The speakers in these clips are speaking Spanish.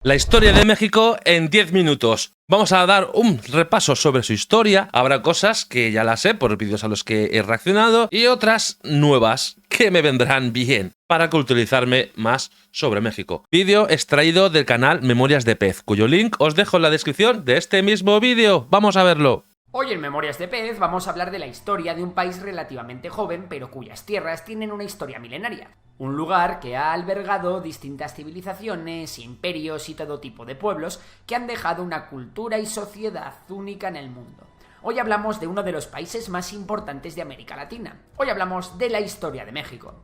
La historia de México en 10 minutos. Vamos a dar un repaso sobre su historia. Habrá cosas que ya las sé por vídeos a los que he reaccionado y otras nuevas que me vendrán bien para culturizarme más sobre México. Vídeo extraído del canal Memorias de Pez, cuyo link os dejo en la descripción de este mismo vídeo. Vamos a verlo. Hoy en Memorias de Pez vamos a hablar de la historia de un país relativamente joven, pero cuyas tierras tienen una historia milenaria. Un lugar que ha albergado distintas civilizaciones, imperios y todo tipo de pueblos que han dejado una cultura y sociedad única en el mundo. Hoy hablamos de uno de los países más importantes de América Latina. Hoy hablamos de la historia de México.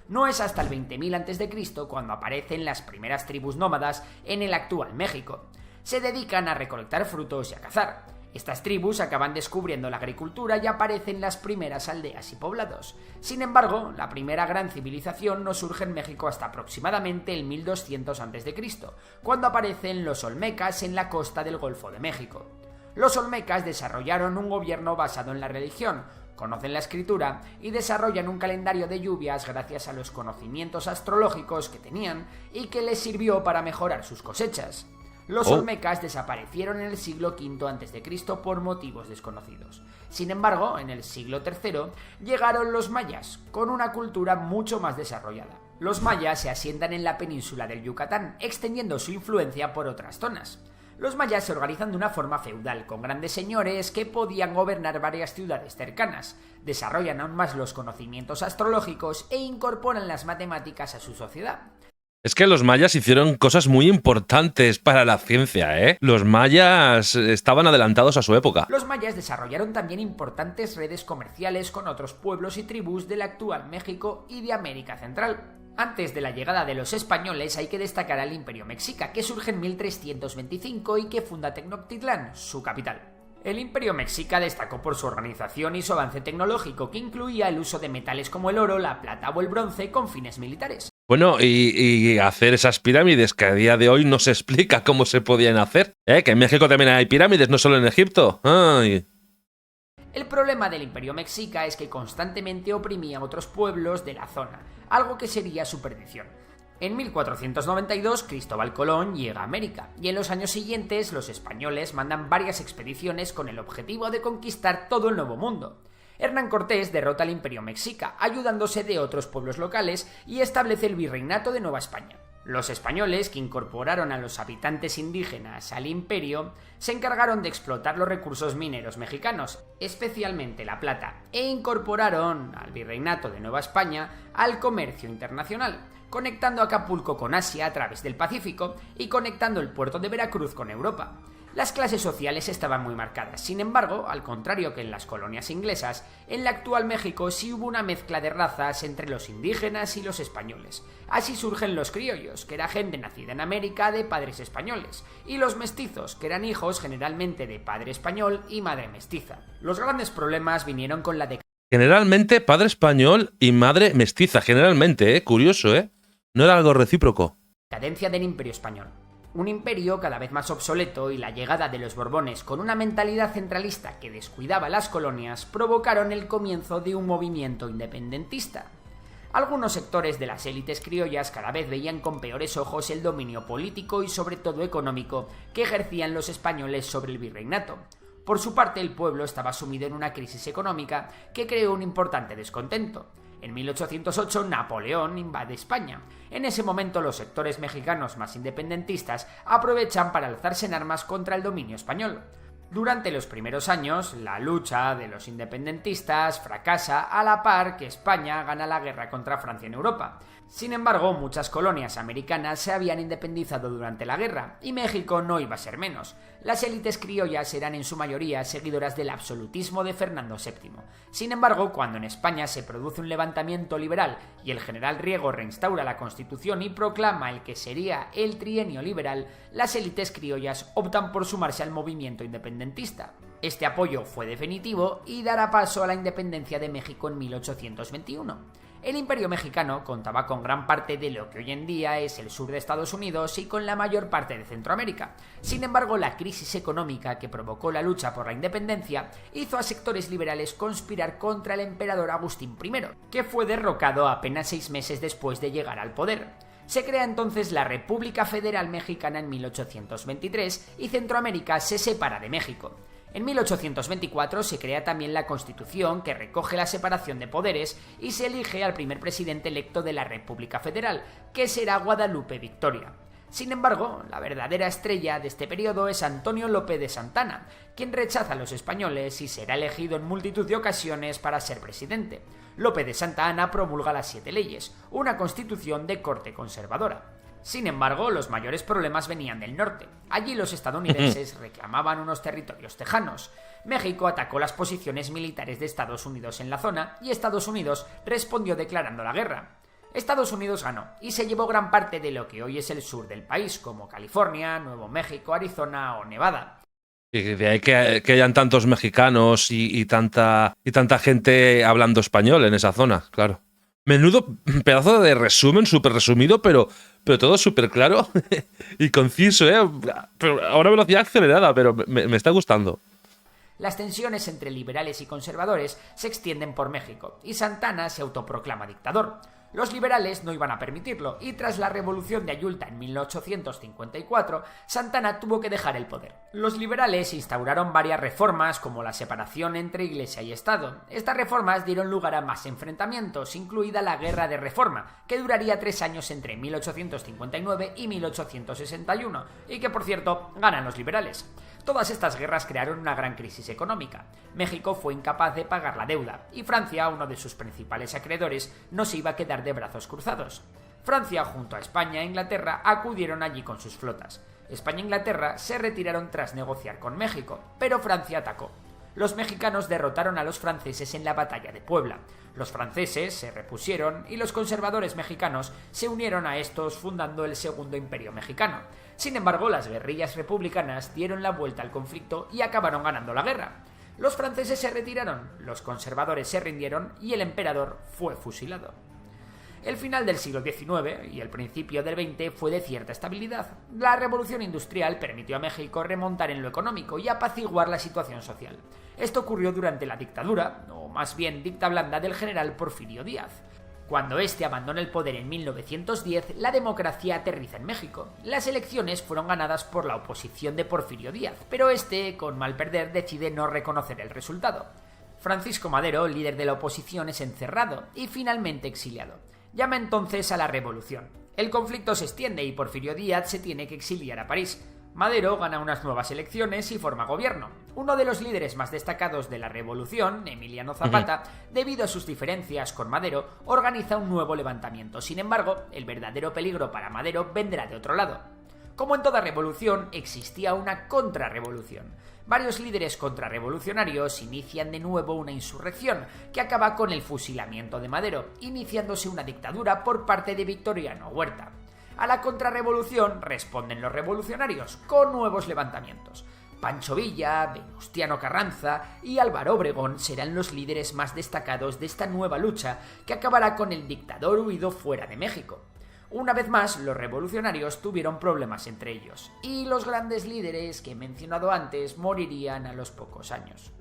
No es hasta el 20.000 a.C. cuando aparecen las primeras tribus nómadas en el actual México. Se dedican a recolectar frutos y a cazar. Estas tribus acaban descubriendo la agricultura y aparecen las primeras aldeas y poblados. Sin embargo, la primera gran civilización no surge en México hasta aproximadamente el 1200 a.C., cuando aparecen los olmecas en la costa del Golfo de México. Los olmecas desarrollaron un gobierno basado en la religión, conocen la escritura y desarrollan un calendario de lluvias gracias a los conocimientos astrológicos que tenían y que les sirvió para mejorar sus cosechas. Los olmecas desaparecieron en el siglo V a.C. por motivos desconocidos. Sin embargo, en el siglo III llegaron los mayas, con una cultura mucho más desarrollada. Los mayas se asientan en la península del Yucatán, extendiendo su influencia por otras zonas. Los mayas se organizan de una forma feudal, con grandes señores que podían gobernar varias ciudades cercanas, desarrollan aún más los conocimientos astrológicos e incorporan las matemáticas a su sociedad. Es que los mayas hicieron cosas muy importantes para la ciencia, ¿eh? Los mayas estaban adelantados a su época. Los mayas desarrollaron también importantes redes comerciales con otros pueblos y tribus del actual México y de América Central. Antes de la llegada de los españoles hay que destacar al Imperio Mexica, que surge en 1325 y que funda Tenochtitlán, su capital. El Imperio Mexica destacó por su organización y su avance tecnológico, que incluía el uso de metales como el oro, la plata o el bronce con fines militares. Bueno, y hacer esas pirámides que a día de hoy no se explica cómo se podían hacer. Que en México también hay pirámides, no solo en Egipto. Ay. El problema del Imperio Mexica es que constantemente oprimía a otros pueblos de la zona, algo que sería su perdición. En 1492 Cristóbal Colón llega a América y en los años siguientes los españoles mandan varias expediciones con el objetivo de conquistar todo el Nuevo Mundo. Hernán Cortés derrota al Imperio Mexica, ayudándose de otros pueblos locales y establece el Virreinato de Nueva España. Los españoles, que incorporaron a los habitantes indígenas al imperio, se encargaron de explotar los recursos mineros mexicanos, especialmente la plata, e incorporaron al Virreinato de Nueva España al comercio internacional, conectando Acapulco con Asia a través del Pacífico y conectando el puerto de Veracruz con Europa. Las clases sociales estaban muy marcadas. Sin embargo, al contrario que en las colonias inglesas, en el actual México sí hubo una mezcla de razas entre los indígenas y los españoles. Así surgen los criollos, que era gente nacida en América de padres españoles, y los mestizos, que eran hijos generalmente de padre español y madre mestiza. Los grandes problemas vinieron con la Generalmente padre español y madre mestiza, generalmente, curioso, no era algo recíproco. Decadencia del Imperio Español. Un imperio cada vez más obsoleto y la llegada de los Borbones con una mentalidad centralista que descuidaba las colonias provocaron el comienzo de un movimiento independentista. Algunos sectores de las élites criollas cada vez veían con peores ojos el dominio político y sobre todo económico que ejercían los españoles sobre el virreinato. Por su parte, el pueblo estaba sumido en una crisis económica que creó un importante descontento. En 1808 Napoleón invade España. En ese momento los sectores mexicanos más independentistas aprovechan para alzarse en armas contra el dominio español. Durante los primeros años, la lucha de los independentistas fracasa a la par que España gana la guerra contra Francia en Europa. Sin embargo, muchas colonias americanas se habían independizado durante la guerra, y México no iba a ser menos. Las élites criollas eran en su mayoría seguidoras del absolutismo de Fernando VII. Sin embargo, cuando en España se produce un levantamiento liberal y el general Riego reinstaura la Constitución y proclama el que sería el trienio liberal, las élites criollas optan por sumarse al movimiento independentista. Este apoyo fue definitivo y dará paso a la independencia de México en 1821. El Imperio Mexicano contaba con gran parte de lo que hoy en día es el sur de Estados Unidos y con la mayor parte de Centroamérica. Sin embargo, la crisis económica que provocó la lucha por la independencia hizo a sectores liberales conspirar contra el emperador Agustín I, que fue derrocado apenas 6 meses después de llegar al poder. Se crea entonces la República Federal Mexicana en 1823 y Centroamérica se separa de México. En 1824 se crea también la Constitución, que recoge la separación de poderes, y se elige al primer presidente electo de la República Federal, que será Guadalupe Victoria. Sin embargo, la verdadera estrella de este periodo es Antonio López de Santana, quien rechaza a los españoles y será elegido en multitud de ocasiones para ser presidente. López de Santa Anna promulga las 7 leyes, una constitución de corte conservadora. Sin embargo, los mayores problemas venían del norte. Allí los estadounidenses reclamaban unos territorios tejanos. México atacó las posiciones militares de Estados Unidos en la zona y Estados Unidos respondió declarando la guerra. Estados Unidos ganó y se llevó gran parte de lo que hoy es el sur del país, como California, Nuevo México, Arizona o Nevada. Y de ahí que hayan tantos mexicanos y tanta gente hablando español en esa zona, claro. Menudo pedazo de resumen, súper resumido, pero todo súper claro y conciso, ¿eh? Pero a una velocidad acelerada, pero me está gustando. Las tensiones entre liberales y conservadores se extienden por México y Santana se autoproclama dictador. Los liberales no iban a permitirlo y tras la revolución de Ayulta en 1854, Santana tuvo que dejar el poder. Los liberales instauraron varias reformas como la separación entre Iglesia y Estado. Estas reformas dieron lugar a más enfrentamientos, incluida la Guerra de Reforma, que duraría 3 años entre 1859 y 1861, y que por cierto ganan los liberales. Todas estas guerras crearon una gran crisis económica. México fue incapaz de pagar la deuda y Francia, uno de sus principales acreedores, no se iba a quedar de brazos cruzados. Francia, junto a España e Inglaterra, acudieron allí con sus flotas. España e Inglaterra se retiraron tras negociar con México, pero Francia atacó. Los mexicanos derrotaron a los franceses en la batalla de Puebla. Los franceses se repusieron y los conservadores mexicanos se unieron a estos fundando el Segundo Imperio Mexicano. Sin embargo, las guerrillas republicanas dieron la vuelta al conflicto y acabaron ganando la guerra. Los franceses se retiraron, los conservadores se rindieron y el emperador fue fusilado. El final del siglo XIX y el principio del XX fue de cierta estabilidad. La revolución industrial permitió a México remontar en lo económico y apaciguar la situación social. Esto ocurrió durante la dictadura, o más bien dicta blanda, del general Porfirio Díaz. Cuando este abandona el poder en 1910, la democracia aterriza en México. Las elecciones fueron ganadas por la oposición de Porfirio Díaz, pero este, con mal perder, decide no reconocer el resultado. Francisco Madero, líder de la oposición, es encerrado y finalmente exiliado. Llama entonces a la revolución. El conflicto se extiende y Porfirio Díaz se tiene que exiliar a París. Madero gana unas nuevas elecciones y forma gobierno. Uno de los líderes más destacados de la revolución, Emiliano Zapata, debido a sus diferencias con Madero, organiza un nuevo levantamiento. Sin embargo, el verdadero peligro para Madero vendrá de otro lado. Como en toda revolución, existía una contrarrevolución. Varios líderes contrarrevolucionarios inician de nuevo una insurrección que acaba con el fusilamiento de Madero, iniciándose una dictadura por parte de Victoriano Huerta. A la contrarrevolución responden los revolucionarios con nuevos levantamientos. Pancho Villa, Venustiano Carranza y Álvaro Obregón serán los líderes más destacados de esta nueva lucha que acabará con el dictador huido fuera de México. Una vez más, los revolucionarios tuvieron problemas entre ellos, y los grandes líderes que he mencionado antes morirían a los pocos años.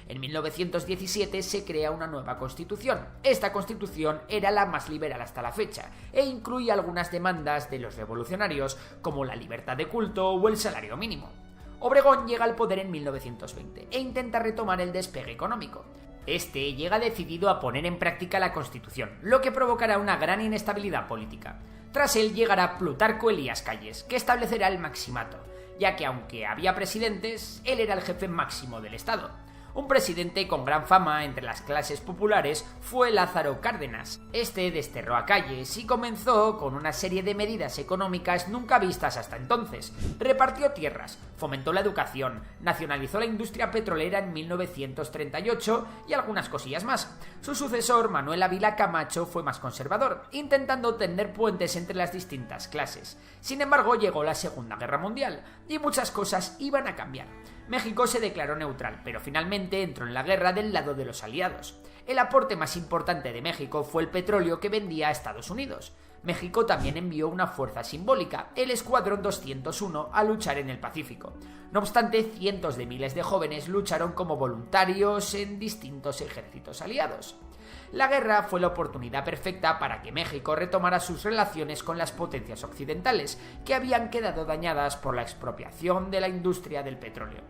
En 1917 se crea una nueva constitución. Esta constitución era la más liberal hasta la fecha, e incluye algunas demandas de los revolucionarios, como la libertad de culto o el salario mínimo. Obregón llega al poder en 1920 e intenta retomar el despegue económico. Este llega decidido a poner en práctica la Constitución, lo que provocará una gran inestabilidad política. Tras él llegará Plutarco Elías Calles, que establecerá el maximato, ya que aunque había presidentes, él era el jefe máximo del Estado. Un presidente con gran fama entre las clases populares fue Lázaro Cárdenas. Este desterró a Calles y comenzó con una serie de medidas económicas nunca vistas hasta entonces. Repartió tierras, fomentó la educación, nacionalizó la industria petrolera en 1938 y algunas cosillas más. Su sucesor, Manuel Ávila Camacho, fue más conservador, intentando tender puentes entre las distintas clases. Sin embargo, llegó la Segunda Guerra Mundial y muchas cosas iban a cambiar. México se declaró neutral, pero finalmente entró en la guerra del lado de los aliados. El aporte más importante de México fue el petróleo que vendía a Estados Unidos. México también envió una fuerza simbólica, el Escuadrón 201, a luchar en el Pacífico. No obstante, cientos de miles de jóvenes lucharon como voluntarios en distintos ejércitos aliados. La guerra fue la oportunidad perfecta para que México retomara sus relaciones con las potencias occidentales, que habían quedado dañadas por la expropiación de la industria del petróleo.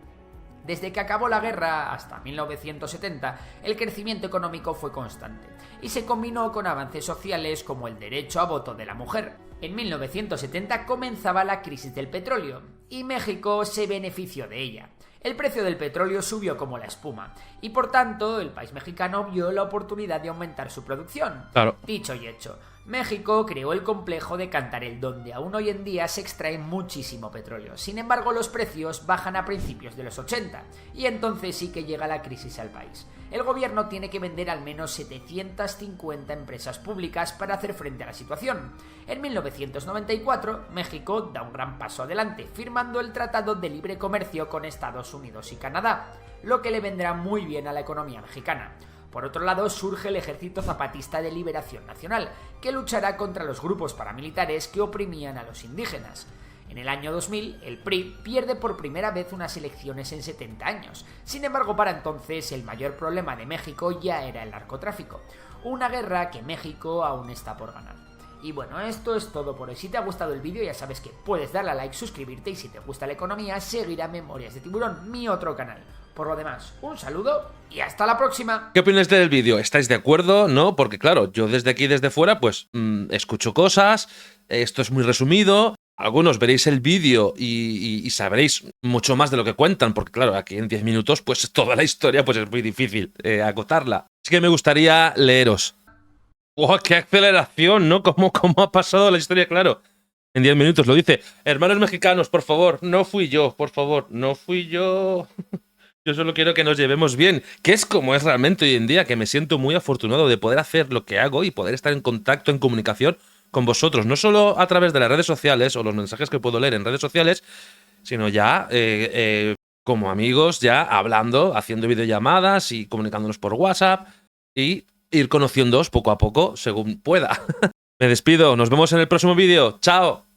Desde que acabó la guerra hasta 1970, el crecimiento económico fue constante y se combinó con avances sociales como el derecho a voto de la mujer. En 1970 comenzaba la crisis del petróleo y México se benefició de ella. El precio del petróleo subió como la espuma y por tanto el país mexicano vio la oportunidad de aumentar su producción. Claro. Dicho y hecho, México creó el complejo de Cantarell, donde aún hoy en día se extrae muchísimo petróleo. Sin embargo, los precios bajan a principios de los 80 y entonces sí que llega la crisis al país. El gobierno tiene que vender al menos 750 empresas públicas para hacer frente a la situación. En 1994, México da un gran paso adelante, firmando el Tratado de Libre Comercio con Estados Unidos y Canadá, lo que le vendrá muy bien a la economía mexicana. Por otro lado, surge el Ejército Zapatista de Liberación Nacional, que luchará contra los grupos paramilitares que oprimían a los indígenas. En el año 2000, el PRI pierde por primera vez unas elecciones en 70 años. Sin embargo, para entonces, el mayor problema de México ya era el narcotráfico. Una guerra que México aún está por ganar. Y bueno, esto es todo por hoy. Si te ha gustado el vídeo, ya sabes que puedes darle a like, suscribirte y si te gusta la economía, seguir a Memorias de Tiburón, mi otro canal. Por lo demás, un saludo y hasta la próxima. ¿Qué opinas del vídeo? ¿Estáis de acuerdo? ¿No? Porque claro, yo desde aquí, desde fuera, pues escucho cosas, esto es muy resumido. Algunos veréis el vídeo y sabréis mucho más de lo que cuentan, porque claro, aquí en 10 minutos, pues toda la historia pues es muy difícil acotarla. Así que me gustaría leeros. ¡Oh, qué aceleración! ¿No? ¿Cómo ha pasado la historia? Claro, en 10 minutos lo dice. Hermanos mexicanos, por favor, no fui yo, por favor, no fui yo. Yo solo quiero que nos llevemos bien, que es como es realmente hoy en día, que me siento muy afortunado de poder hacer lo que hago y poder estar en contacto, en comunicación con vosotros, no solo a través de las redes sociales o los mensajes que puedo leer en redes sociales, sino ya como amigos, ya hablando, haciendo videollamadas y comunicándonos por WhatsApp y ir conociéndoos poco a poco según pueda. Me despido, nos vemos en el próximo vídeo. ¡Chao!